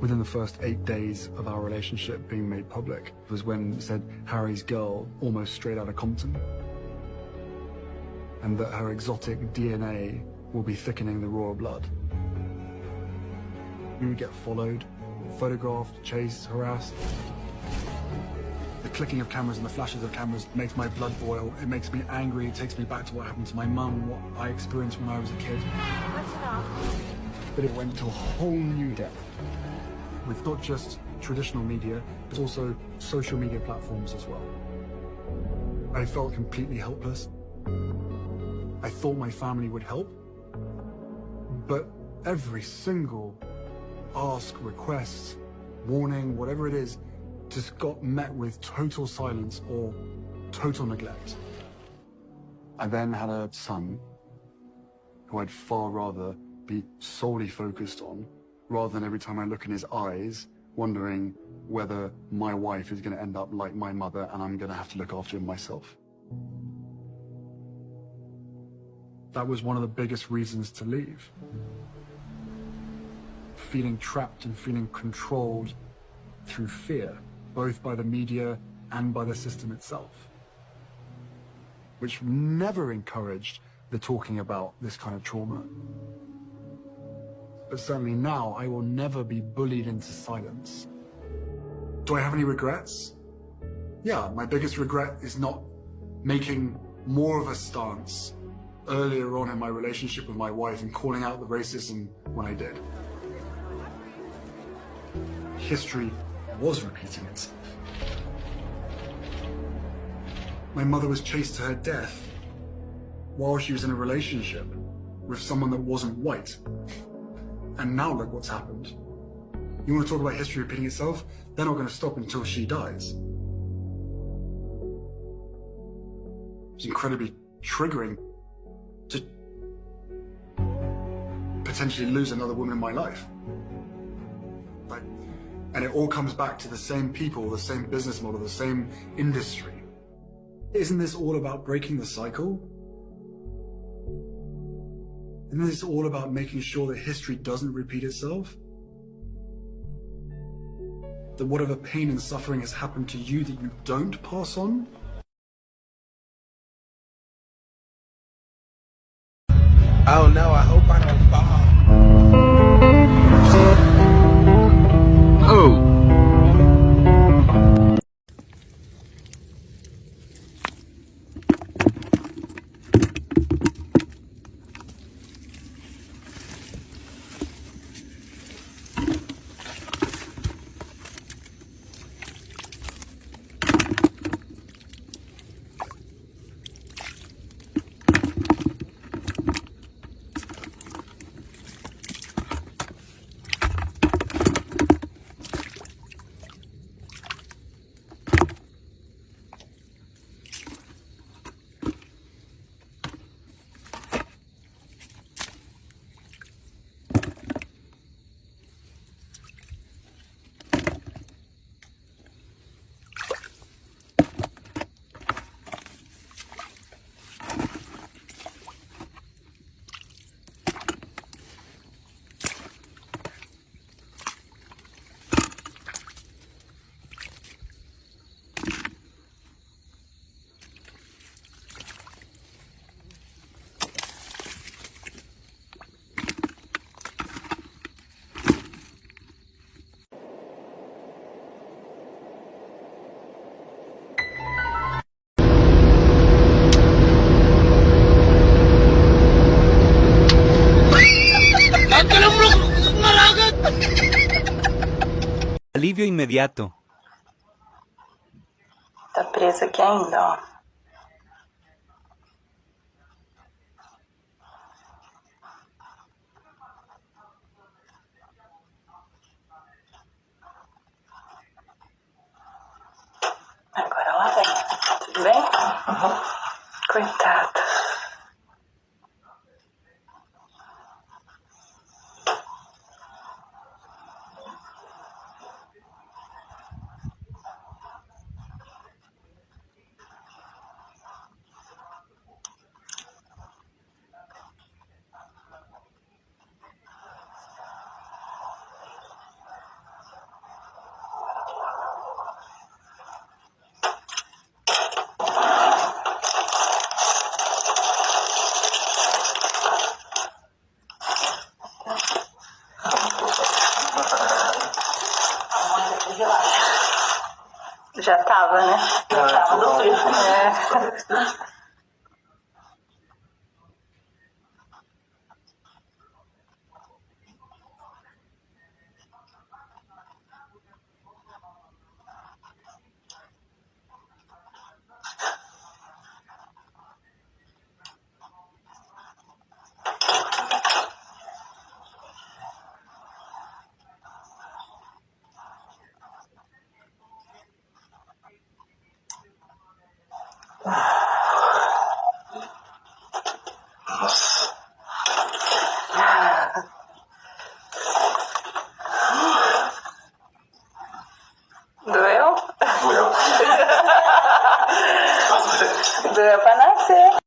Within the first 8 days of our relationship being made public was when it said Harry's girl almost straight out of Compton, and that her exotic DNA will be thickening the royal blood. We would get followed, photographed, chased, harassed. The clicking of cameras and the flashes of cameras makes my blood boil. It makes me angry. It takes me back to what happened to my mum, what I experienced when I was a kid. That's enough. But it went to a whole new depth, with not just traditional media, but also social media platforms as well. I felt completely helpless. I thought my family would help, but every single ask, request, warning, whatever it is, just got met with total silence or total neglect. I then had a son who I'd far rather be solely focused on, rather than every time I look in his eyes, wondering whether my wife is going to end up like my mother and I'm going to have to look after him myself. That was one of the biggest reasons to leave. Feeling trapped and feeling controlled through fear, both by the media and by the system itself, which never encouraged the talking about this kind of trauma. But certainly now, I will never be bullied into silence. Do I have any regrets? Yeah, my biggest regret is not making more of a stance earlier on in my relationship with my wife and calling out the racism when I did. History was repeating itself. My mother was chased to her death while she was in a relationship with someone that wasn't white. And now look what's happened. You want to talk about history repeating itself? They're not going to stop until she dies. It's incredibly triggering to potentially lose another woman in my life. And it all comes back to the same people, the same business model, the same industry. Isn't this all about breaking the cycle? Isn't this all about making sure that history doesn't repeat itself? That whatever pain and suffering has happened to you that you don't pass on? Oh no, I hope I don't fall. Oh. Alivio inmediato. Tá preso aqui ainda, ó. Agora lá vem. Tudo bem? Coitado. Já tava, né? Já tava no frio. É. Doeu? Doeu. Doeu pra nascer.